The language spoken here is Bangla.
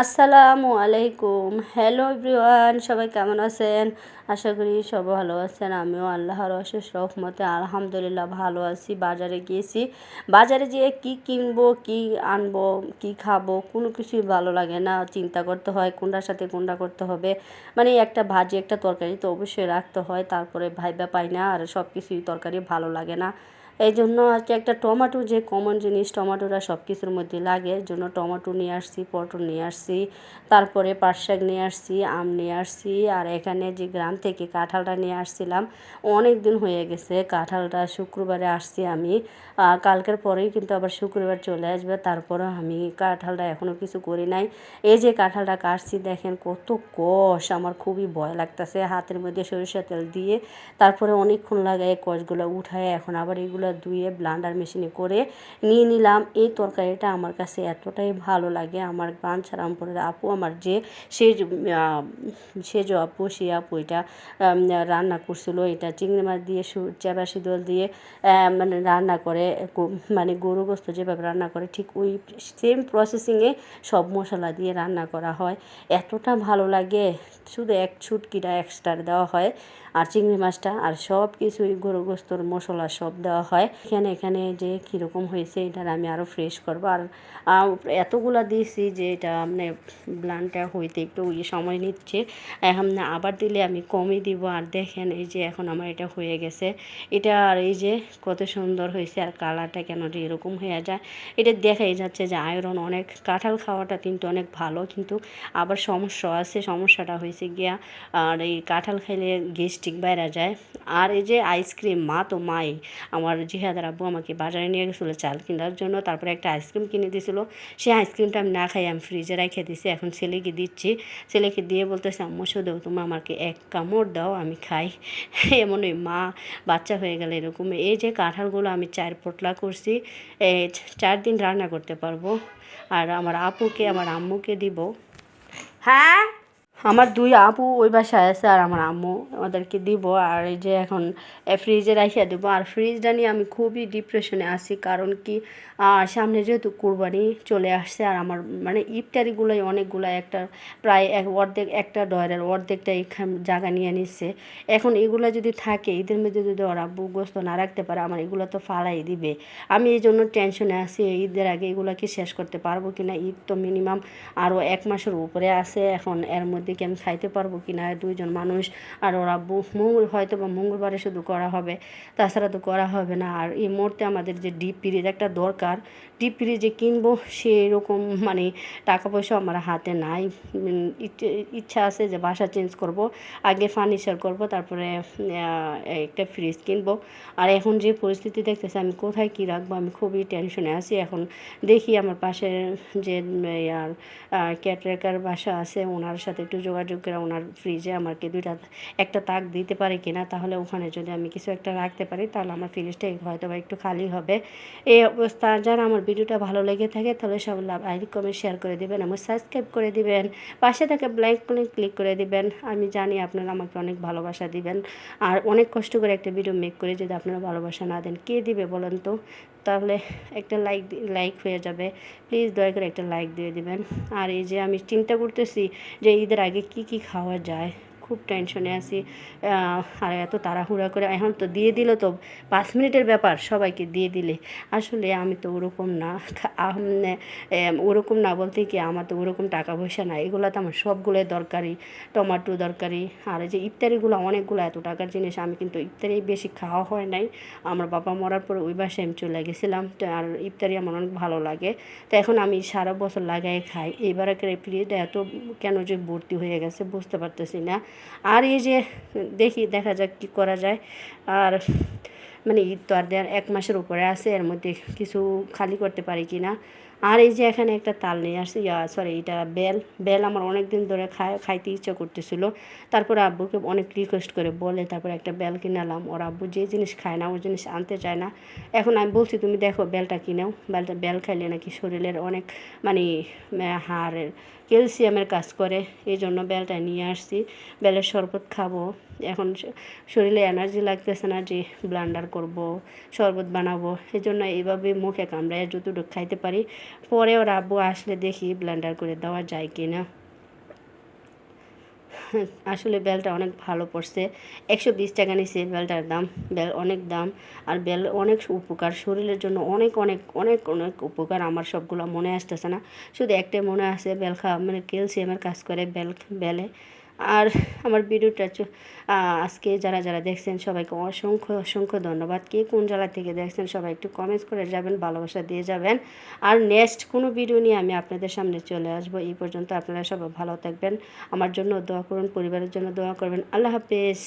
আসসালামু আলাইকুম। হ্যালো এভরিওয়ান, সবাই কেমন আছেন? আশা করি সবাই ভালো আছেন। আমিও আল্লাহর অশেষ রহমতে আলহামদুলিল্লাহ ভালো আছি। বাজারে গিয়েছি, বাজারে যেয়ে কি কিনবো, কি আনবো, কি খাবো, কোনো কিছুই ভালো লাগে না। চিন্তা করতে হয় কোনটার সাথে কোনটা করতে হবে। মানে একটা ভাজি একটা তরকারি তো অবশ্যই রাখতে হয়, তারপরে ভাইবা পাই না, আর সব কিছুই তরকারি ভালো লাগে না। এই জন্য আজকে একটা টমেটো, যে কমন জিনিস টমেটোটা সব কিছুর মধ্যে লাগে, এর জন্য টমেটো নিয়ে আসছি, পটল নিয়ে আসছি, তারপরে পাট শাক নিয়ে আসছি, আম নিয়ে আসছি। আর এখানে যে গ্রাম থেকে কাঁঠালটা নিয়ে আসছিলাম, অনেক দিন হয়ে গেছে। কাঁঠালটা শুক্রবারে আসছি আমি, কালকের পরেই কিন্তু আবার শুক্রবার চলে আসবে। তারপরেও আমি কাঁঠালটা এখনও কিছু করি নাই। এই যে কাঁঠালটা কাটছি, দেখেন কত কষ, আমার খুবই ভয় লাগতেছে। হাতের মধ্যে সরিষা তেল দিয়ে তারপরে অনেকক্ষণ লাগায় কষগুলো উঠায়, এখন আবার এগুলো ধুয়ে ব্লান্ডার মেশিনে করে নিয়ে নিলাম। এই তরকারিটা আমার কাছে এতটাই ভালো লাগে। আমার বাঞ্ছারামপুরের আপু, আমার যে সেজ সেজ আপু, সে আপু এটা রান্না করছিল। এটা চিংড়ি মাছ দিয়ে চাবাসি দল দিয়ে মানে রান্না করে, মানে গরু গোস্ত যেভাবে রান্না করে ঠিক ওই সেম প্রসেসিংয়ে সব মশলা দিয়ে রান্না করা হয়। এতটা ভালো লাগে, শুধু এক ছুটকিটা এক্সট্রা দেওয়া হয়, আর চিংড়ি মাছটা আর সব কিছুই গরু গোস্তর মশলা সব দেওয়া হয়। এখানে যে কীরকম হয়েছে, এটার আমি আরও ফ্রেশ করবো। আর এতগুলা দিয়েছি যে এটা মানে ব্লানটা হইতে একটু সময় নিচ্ছে। এখন আবার দিলে আমি কমই দিব। আর দেখেন এই যে এখন আমার এটা হয়ে গেছে, এটা আর এই যে কত সুন্দর হয়েছে। আর কালারটা কেন যে এরকম হয়ে যায়, এটা দেখাই যাচ্ছে যে আয়রন অনেক। কাঁঠাল খাওয়াটা কিন্তু অনেক ভালো, কিন্তু আবার সমস্যা আছে। সমস্যাটা হয়েছে গিয়া, আর এই কাঁঠাল খাইলে গ্যাস্ট্রিক বাইরে যায়। আর এই যে আইসক্রিম, মাই আমার জিহাদের আব্বু আমাকে বাজারে নিয়ে গেছিলো চাল কেনার জন্য, তারপরে একটা আইসক্রিম কিনে দিয়েছিলো। সেই আইসক্রিমটা আমি না খাই, আমি ফ্রিজে রেখে দিছি। এখন ছেলেকে দিচ্ছি, ছেলেকে দিয়ে বলতেছে, আম্মু শুধু তুমি আমাকে এক কামড় দাও, আমি খাই। এমন ওই মা বাচ্চা হয়ে গেলে এরকম। এই যে কাঁঠালগুলো আমি 4 পোটলা করছি, 4 দিন রান্না করতে পারবো। আর আমার আপুকে, আমার আম্মুকে দিব। হ্যাঁ, আমার 2 আপু ওই বাসায় আছে, আর আমার আম্মু ওদেরকে দিব। আর এই যে এখন ফ্রিজে রাখিয়া দেবো। আর ফ্রিজটা নিয়ে আমি খুবই ডিপ্রেশনে আছি, কারণ কি সামনে যেহেতু কোরবানি চলে আসছে, আর আমার মানে ইফতারিগুলোই অনেকগুলো, একটা প্রায় অর্ধেক, একটা ডয়ারের অর্ধেকটা জায়গা নিয়ে নিচ্ছে। এখন এগুলো যদি থাকে, ঈদের মধ্যে যদি ওরা গোস্ত না রাখতে পারে, আমার এগুলো তো ফালাই দিবে। আমি এই জন্য টেনশনে আছি, ঈদের আগে এগুলোকে শেষ করতে পারবো কি না। ঈদ তো মিনিমাম আরও 1 মাসের উপরে আছে। এখন এর মধ্যে কি আমি খাইতে পারবো কি না, 2জন মানুষ। আর ওরা হয়তো বা মঙ্গলবারে শুধু করা হবে, তাছাড়া তো করা হবে না। আর এই মুহূর্তে আমাদের যে ডিপ ফ্রিজ একটা দরকার, ডিপ ফ্রিজ যে কিনবো সেরকম মানে টাকা পয়সা আমার হাতে নাই। ইচ্ছা আছে যে বাসা চেঞ্জ করব, আগে ফার্নিচার করব, তারপরে একটা ফ্রিজ কিনবো। আর এখন যে পরিস্থিতি দেখতেছি, আমি কোথায় কী রাখবো, আমি খুবই টেনশনে আছি। এখন দেখি আমার পাশে যে আর কেয়ারটেকার বাসা আছে, ওনার সাথে একটু যোগাযোগ করে ওনার ফ্রিজে আমাকে একটা তাক দিতে পারে কিনা। তাহলে ওখানে যদি আমি কিছু একটা রাখতে পারি, তাহলে আমার ফ্রিজটা হয়তো বা একটু খালি হবে। এই অবস্থা। যারা আমার ভিডিওটা ভালো লেগে থাকে, তাহলে সব লাইক কমেন্ট শেয়ার করে দেবেন, আমার সাবস্ক্রাইব করে দিবেন, পাশে থেকে ব্ল্যাক ক্লিক করে দিবেন। আমি জানি আপনারা আমাকে অনেক ভালোবাসা দিবেন, আর অনেক কষ্ট করে একটা ভিডিও মেক করে যদি আপনারা ভালোবাসা না দেন, কে দিবে বলেন তো? তাহলে একটা লাইক হয়ে যাবে, প্লিজ দয়া করে একটা লাইক দিয়ে দিবেন। আর এই যে আমি চিন্তা করতেছি যে ঈদের আগে কি খাওয়া যায়, খুব টেনশনে আছি। আর এত তাড়াহুড়া করে এখন তো দিয়ে দিল, তো 5 মিনিটের ব্যাপার সবাইকে দিয়ে দিলে। আসলে আমি তো ওরকম না, ওরকম না বলতে কি, আমার তো ওরকম টাকা পয়সা নাই। এগুলো তো আমার সবগুলোই দরকারি, টমেটো দরকারি। আর এই যে ইফতারিগুলো অনেকগুলো এত টাকার জিনিস, আমি কিন্তু ইফতারি বেশি খাওয়া হয় নাই। আমার বাবা মরার পর ওই বাসায় আমি চলে গেছিলাম, আর ইফতারি আমার অনেক ভালো লাগে। তো এখন আমি সারা বছর লাগাই খাই। এইবার ফ্রিজটা এত কেন যে ভর্তি হয়ে গেছে বুঝতে পারতেছি না। আর এই যে দেখা যাক কী করা যায়। আর মানে ঈদ তো আর 1 মাসের উপরে আছে, এর মধ্যে কিছু খালি করতে পারি কি না। আর এই যে এখানে একটা তাল নিয়ে আসছি, সরি এটা বেল আমার অনেক দিন ধরে খাইতে ইচ্ছা করতেছিল। তারপরে আব্বুকে অনেক রিকোয়েস্ট করে বলে তারপরে একটা বেল কিনালাম। ওর আব্বু যে জিনিস খায় না ওই জিনিস আনতে চায় না। এখন আমি বলছি তুমি দেখো বেলটা কিনেও, বেল খাইলে নাকি শরীরের অনেক মানে হাড়ের ক্যালসিয়ামের কাজ করে, এই জন্য বেলটা নিয়ে আসছি। বেলের শরবত খাবো। এখন শরীরে এনার্জি লাগতেছে না যে ব্লান্ডার করব, শরবত বানাবো, এই জন্য এইভাবে মুখে কামড়ায় যতটুকু খাইতে পারি পরে ওর আব্বু আসলে দেখি ব্লেন্ডার করে দেওয়া যায় কি না। আসলে বেলটা অনেক ভালো পড়ছে, 120 টাকা নিছে বেলটার দাম। বেল অনেক দাম, আর বেল অনেক উপকার শরীরের জন্য, অনেক অনেক অনেক অনেক উপকার। আমার সবগুলো মনে আসতেছে না, শুধু একটাই মনে আছে, বেল খাওয়া মানে ক্যালসিয়ামের কাজ করে বেলে। আর আমার ভিডিওটা আজকে যারা যারা দেখছেন সবাইকে অসংখ্য অসংখ্য ধন্যবাদ। কে কোন জেলা থেকে দেখছেন সবাই একটু কমেন্টস করে যাবেন, ভালোবাসা দিয়ে যাবেন। আর নেক্সট কোনো ভিডিও নিয়ে আমি আপনাদের সামনে চলে আসবো। এই পর্যন্ত আপনারা সবাই ভালো থাকবেন, আমার জন্য দোয়া করুন, পরিবারের জন্য দোয়া করবেন। আল্লাহ হাফেজ।